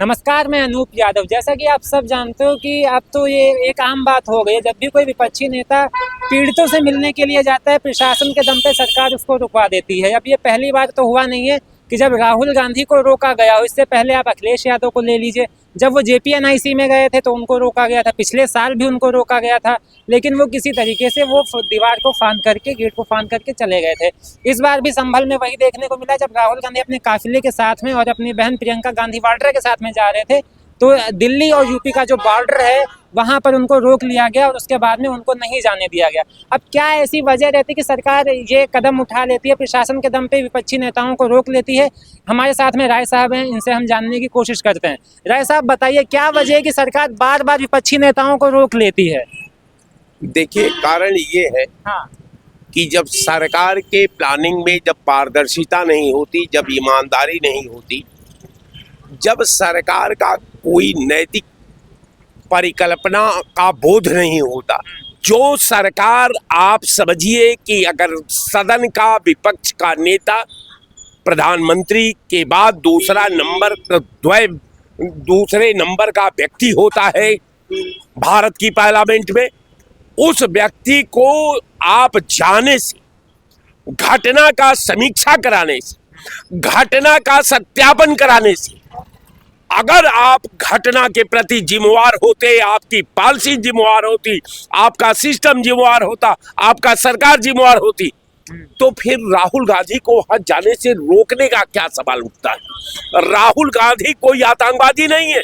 नमस्कार, मैं अनूप यादव। जैसा कि आप सब जानते हो कि अब तो ये एक आम बात हो गई है, जब भी कोई विपक्षी नेता पीड़ितों से मिलने के लिए जाता है, प्रशासन के दम पे सरकार उसको रुकवा देती है। अब ये पहली बार तो हुआ नहीं है कि जब राहुल गांधी को रोका गया हो। इससे पहले आप अखिलेश यादव को ले लीजिए, जब वो जेपीएनआईसी में गए थे तो उनको रोका गया था। पिछले साल भी उनको रोका गया था, लेकिन वो किसी तरीके से वो दीवार को फांद करके, गेट को फांद करके चले गए थे। इस बार भी संभल में वही देखने को मिला, जब राहुल गांधी अपने काफिले के साथ में और अपनी बहन प्रियंका गांधी वाड्रा के साथ में जा रहे थे, तो दिल्ली और यूपी का जो बॉर्डर है वहां पर उनको रोक लिया गया और उसके बाद में उनको नहीं जाने दिया गया। अब क्या ऐसी वजह रहती कि सरकार ये कदम उठा लेती है, प्रशासन के दम पे विपक्षी नेताओं को रोक लेती है? हमारे साथ में राय साहब हैं, इनसे हम जानने की कोशिश करते हैं। राय साहब, बताइए क्या वजह है कि सरकार बार बार विपक्षी नेताओं को रोक लेती है? देखिए, कारण ये है कि जब सरकार के प्लानिंग में जब पारदर्शिता नहीं होती, जब ईमानदारी नहीं होती, जब सरकार का कोई नैतिक परिकल्पना का बोध नहीं होता, जो सरकार, आप समझिए कि अगर सदन का विपक्ष का नेता प्रधानमंत्री के बाद दूसरे नंबर का व्यक्ति होता है भारत की पार्लियामेंट में, उस व्यक्ति को आप जाने से, घटना का समीक्षा कराने से, घटना का सत्यापन कराने से, अगर आप घटना के प्रति जिम्मेवार होते, आपकी पॉलिसी जिम्मेवार होती, आपका सिस्टम जिम्मेवार होता, आपका सरकार जिम्मेवार होती, तो फिर राहुल गांधी को वहां जाने से रोकने का क्या सवाल उठता है? राहुल गांधी कोई आतंकवादी नहीं है।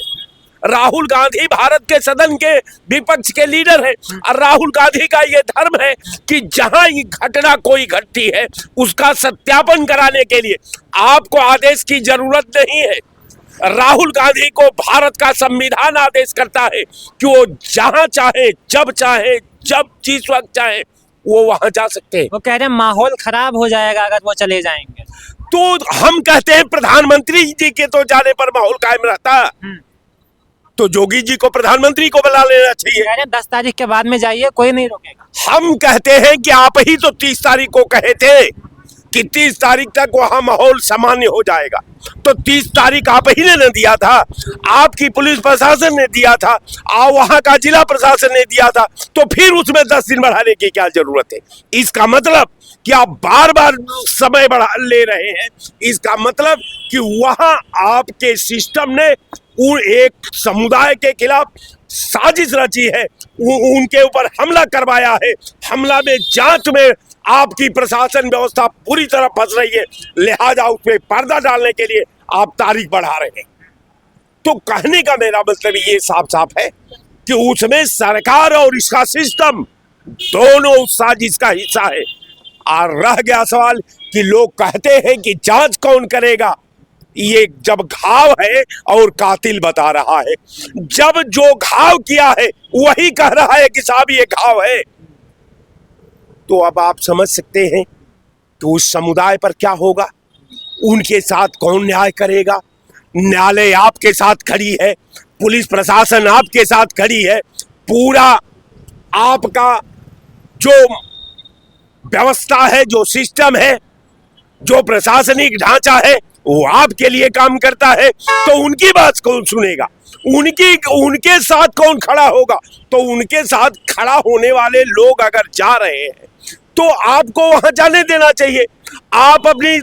राहुल गांधी भारत के सदन के विपक्ष के लीडर हैं और राहुल गांधी का ये धर्म है कि जहां ये घटना कोई घटती है उसका सत्यापन कराने के लिए आपको आदेश की जरूरत नहीं है। राहुल गांधी को भारत का संविधान आदेश करता है कि वो जहां चाहे, जब जिस वक्त चाहे वो वहां जा सकते हैं। वो कह रहे हैं माहौल खराब हो जाएगा अगर वो चले जाएंगे। तो हम कहते हैं प्रधानमंत्री जी के तो जाने पर माहौल कायम रहता, तो जोगी जी को प्रधानमंत्री को बुला लेना चाहिए। कह रहे हैं 10 तारीख के बाद में जाइए, कोई नहीं रोकेगा। हम कहते हैं कि आप ही तो 30 तारीख को कहे थे कि 30 तारीख तक वहां माहौल सामान्य हो जाएगा, तो 30 तारीख आप ही ने न दिया था, आपकी पुलिस प्रशासन ने दिया था, वहां का जिला प्रशासन ने दिया था, तो फिर उसमें 10 दिन बढ़ाने की क्या जरूरत है? इसका मतलब कि आप बार बार समय बढ़ा ले रहे हैं। इसका मतलब कि वहां आपके सिस्टम ने एक समुदाय के खिलाफ साजिश रची है, उनके ऊपर हमला करवाया है। हमला में, जांच में आपकी प्रशासन व्यवस्था पूरी तरह फंस रही है, लिहाजा उसमें पर्दा डालने के लिए आप तारीख बढ़ा रहे हैं। तो कहने का मेरा मतलब ये साफ साफ है कि उसमें सरकार और इसका सिस्टम दोनों उस साजिश का हिस्सा है। और रह गया सवाल कि लोग कहते हैं कि जांच कौन करेगा, ये जब घाव है और कातिल बता रहा है, जब जो घाव किया है वही कह रहा है कि साहब ये घाव है, तो अब आप समझ सकते हैं कि उस समुदाय पर क्या होगा, उनके साथ कौन न्याय करेगा। न्यायालय आपके साथ खड़ी है, पुलिस प्रशासन आपके साथ खड़ी है, पूरा आपका जो व्यवस्था है, जो सिस्टम है, जो प्रशासनिक ढांचा है, वो आपके लिए काम करता है, तो उनकी बात कौन सुनेगा? उनके साथ कौन खड़ा होगा? तो उनके साथ खड़ा होने वाले लोग अगर जा रहे हैं तो आपको वहां जाने देना चाहिए। आप अपनी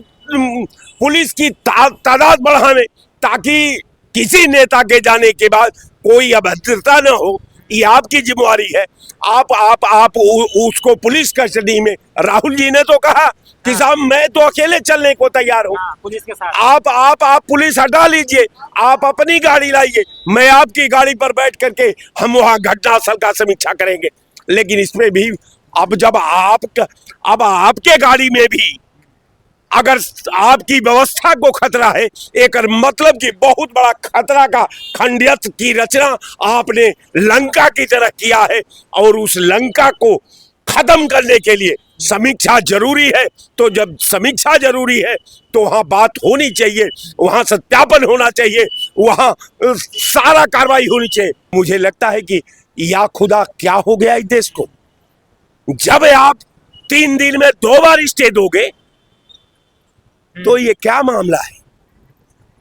पुलिस की तादाद बढ़ाने, ताकि किसी नेता के जाने के बाद कोई अभद्रता न हो, ये आपकी जिम्मेवारी है। आप उसको पुलिस कस्टडी में, राहुल जी ने तो कहा कि साहब मैं तो अकेले चलने को तैयार हूँ, पुलिस के साथ आप पुलिस हटा लीजिए, आप अपनी गाड़ी लाइए, मैं आपकी गाड़ी पर बैठ करके हम वहां घटनास्थल का समीक्षा करेंगे। लेकिन इसमें भी अब जब अब आपके गाड़ी में भी अगर आपकी व्यवस्था को खतरा है, एक मतलब कि बहुत बड़ा खतरा का खंडित की रचना आपने लंका की तरह किया है, और उस लंका को खत्म करने के लिए समीक्षा जरूरी है। तो जब समीक्षा जरूरी है तो वहां बात होनी चाहिए, वहां सत्यापन होना चाहिए, वहां सारा कार्रवाई होनी चाहिए। मुझे लगता है कि या खुदा क्या हो गया इस देश को, जब आप 3 दिन में 2 बार स्टे दोगे तो ये क्या मामला है?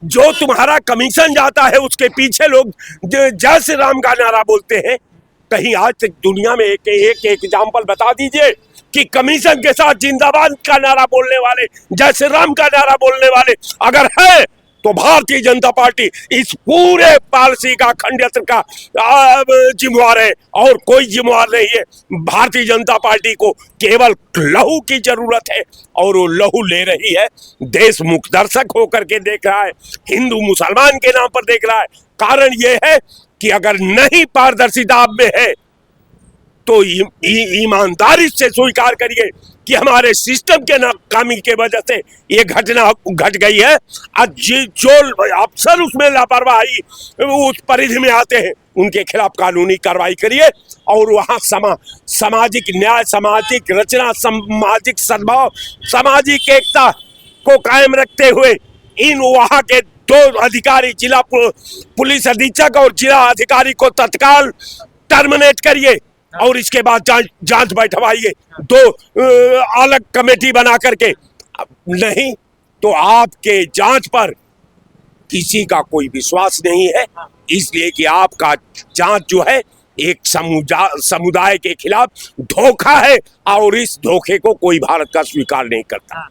जो तुम्हारा कमीशन जाता है उसके पीछे लोग जय श्री राम का नारा बोलते हैं। कहीं आज तक दुनिया में एक एग्जाम्पल बता दीजिए कि कमीशन के साथ जिंदाबाद का नारा बोलने वाले, जय श्री राम का नारा बोलने वाले अगर है तो भारतीय जनता पार्टी इस पूरे पॉलिसी का खंडयंत्र का जिम्मेवार है और कोई जिम्मेवार नहीं है। भारतीय जनता पार्टी को केवल लहू की जरूरत है और वो लहू ले रही है। देश मुख दर्शक होकर के देख रहा है, हिंदू मुसलमान के नाम पर देख रहा है। कारण ये है कि अगर नहीं पारदर्शिता आप में है तो ईमानदारी से स्वीकार करिए कि हमारे सिस्टम के नाकामी के वजह से ये घटना घट गई है। आज जो अफसर उसमें लापरवाही उस परिधि में आते हैं उनके खिलाफ कानूनी कार्रवाई करिए और वहाँ सामाजिक न्याय, सामाजिक रचना, सामाजिक सद्भाव, सामाजिक एकता को कायम रखते हुए इन वहाँ के 2 अधिकारी, जिला पुलिस अधीक्षक और जिला अधिकारी को तत्काल टर्मिनेट करिए और इसके बाद जांच बैठवाइए 2 अलग कमेटी बना करके। नहीं तो आपके जांच पर किसी का कोई विश्वास नहीं है, इसलिए कि आपका जांच जो है एक समुदाय के खिलाफ धोखा है और इस धोखे को कोई भारत का स्वीकार नहीं करता।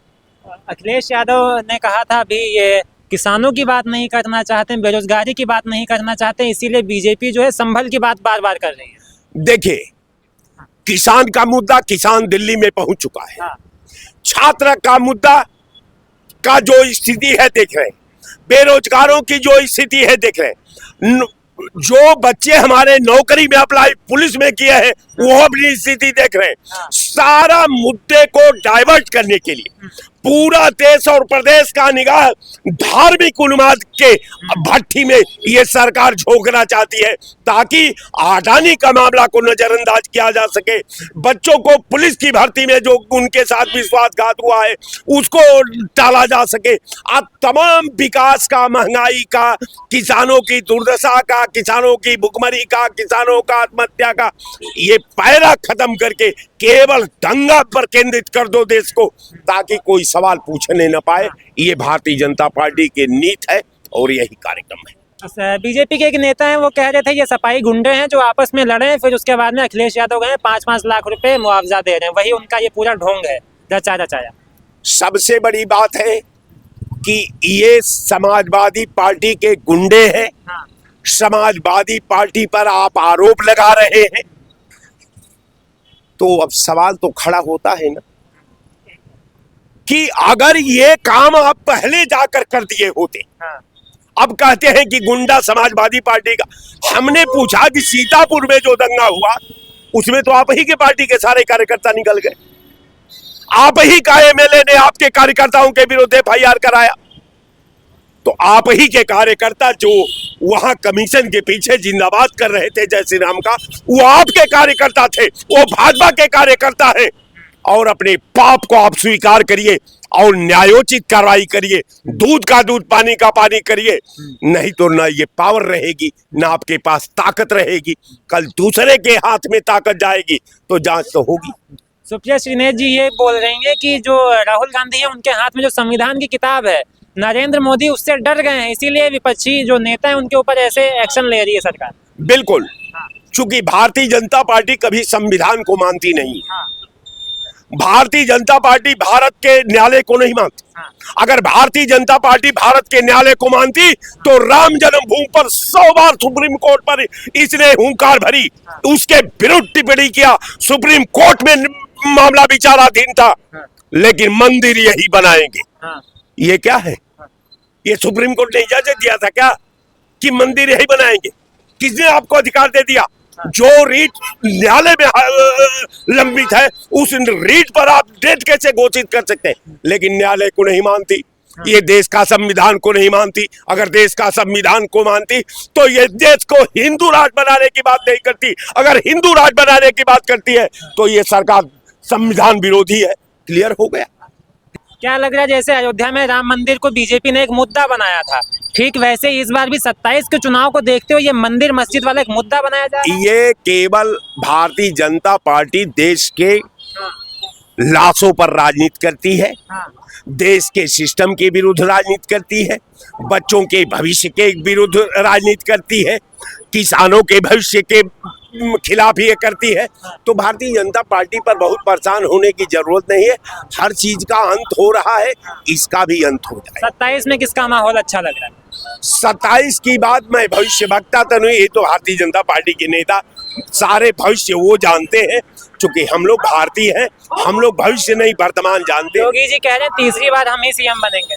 अखिलेश यादव ने कहा था अभी ये किसानों की बात नहीं करना चाहते, बेरोजगारी की बात नहीं करना चाहते, इसीलिए बीजेपी जो है संभल की बात बार बार कर रही है। देखिए, किसान का मुद्दा किसान दिल्ली में पहुंच चुका है। छात्र का मुद्दा का जो स्थिति है देख रहे हैं, बेरोजगारों की जो स्थिति है देख रहे हैं, जो बच्चे हमारे नौकरी में अप्लाई पुलिस में किए हैं वो अपनी स्थिति देख रहे हैं। सारा मुद्दे को डाइवर्ट करने के लिए पूरा देश और प्रदेश का निगाह धार्मिक उन्माद के भट्टी में ये सरकार झोंकना चाहती है ताकि अडानी का मामला को नजरअंदाज किया जा सके। बच्चों को पुलिस की भर्ती में जो उनके साथ विश्वासघात हुआ है उसको टाला जा सके। अब तमाम विकास का, महंगाई का, किसानों की दुर्दशा का, किसानों की भुखमरी का, किसानों का आत्महत्या का, ये पैरा खत्म करके केवल दंगा पर केंद्रित कर दो देश को ताकि कोई सवाल पूछने न पाए। ये भारतीय जनता पार्टी की नीति है और यही कार्यक्रम है। बीजेपी के एक नेता हैं, वो कह रहे थे ये सपाई गुंडे हैं जो आपस में लड़े, फिर उसके बाद में अखिलेश यादव गए 5-5 लाख रुपए मुआवजा दे रहे हैं, वही उनका ये पूरा ढोंग है, रचाया। सबसे बड़ी बात है कि ये समाजवादी पार्टी के गुंडे हैं। समाजवादी पार्टी पर आप आरोप लगा रहे हैं तो अब सवाल तो खड़ा होता है ना कि अगर ये काम आप पहले जाकर कर दिए होते। अब कहते हैं कि गुंडा समाजवादी पार्टी का। हमने पूछा कि सीतापुर में जो दंगा हुआ उसमें तो आप ही के पार्टी के सारे कार्यकर्ता निकल गए, आप ही का एमएलए ने आपके कार्यकर्ताओं के विरुद्ध एफआईआर कराया। तो आप ही के कार्यकर्ता जो वहां कमीशन के पीछे जिंदाबाद कर रहे थे जय श्री राम का, वो आपके कार्यकर्ता थे, वो भाजपा के कार्यकर्ता हैं। और अपने पाप को आप स्वीकार करिए और न्यायोचित कार्रवाई करिए, दूध का दूध, पानी का पानी करिए, नहीं तो ना ये पावर रहेगी ना आपके पास ताकत रहेगी। कल दूसरे के हाथ में ताकत जाएगी तो जांच तो होगी। सुप्रिया श्रीनेत जी ये बोल रही हैं कि जो राहुल गांधी है उनके हाथ में जो संविधान की किताब है, नरेंद्र मोदी उससे डर गए हैं, इसीलिए विपक्षी जो नेता है उनके ऊपर ऐसे एक्शन ले रही है सरकार। बिल्कुल, चूंकि भारतीय जनता पार्टी कभी संविधान को मानती नहीं। भारतीय जनता पार्टी भारत के न्यायालय को नहीं मानती। अगर भारतीय जनता पार्टी भारत के न्यायालय को मानती तो राम जन्मभूमि पर 100 बार सुप्रीम कोर्ट पर इसने हुंकार भरी, उसके विरुद्ध टिप्पणी किया, सुप्रीम कोर्ट में मामला विचाराधीन था, लेकिन मंदिर यही बनाएंगे। ये क्या है? ये सुप्रीम कोर्ट ने इजाजत दिया था क्या कि मंदिर यही बनाएंगे? किसने आपको अधिकार दे दिया? जो रीट न्यायालय में लंबित है उस रीट पर आप डेट कैसे घोषित कर सकते हैं? लेकिन न्यायालय को नहीं मानती, ये देश का संविधान को नहीं मानती। अगर देश का संविधान को मानती तो ये देश को हिंदू राज्य बनाने की बात नहीं करती। अगर हिंदू राज्य बनाने की बात करती है तो ये सरकार संविधान विरोधी है। क्लियर हो गया? क्या लग रहा है जैसे अयोध्या में राम मंदिर को बीजेपी ने एक मुद्दा बनाया था, ठीक वैसे इस बार भी 27 के चुनाव को देखते हुए ये मंदिर मस्जिद वाला एक मुद्दा बनाया जा रहा है? ये केवल भारतीय जनता पार्टी देश के लाशों पर राजनीति करती है। देश के सिस्टम के विरुद्ध राजनीति करती है, बच्चों के भविष्य के विरुद्ध राजनीति करती है, किसानों के भविष्य के खिलाफ ये करती है। तो भारतीय जनता पार्टी पर बहुत परेशान होने की जरूरत नहीं है। हर चीज का अंत हो रहा है, इसका भी अंत हो जाए। 27 में किसका माहौल अच्छा लग रहा है? 27 की बात मैं भविष्य वक्ता तो नहीं, ये तो भारतीय जनता पार्टी के नेता सारे भविष्य वो जानते हैं, क्योंकि हम लोग भारतीय हैं, हम लोग भविष्य नहीं वर्तमान जानते। योगी जी कह रहे हैं तीसरी बार हम ही सीएम बनेंगे।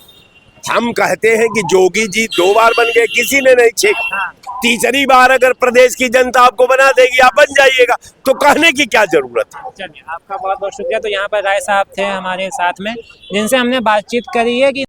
हम कहते हैं कि जोगी जी 2 बार बन गए, किसी ने नहीं छेड़ा। हाँ। तीसरी बार अगर प्रदेश की जनता आपको बना देगी, आप बन जाइएगा, तो कहने की क्या जरूरत है। चलिए, आपका बहुत बहुत शुक्रिया। तो यहाँ पर राय साहब थे हमारे साथ में, जिनसे हमने बातचीत करी है कि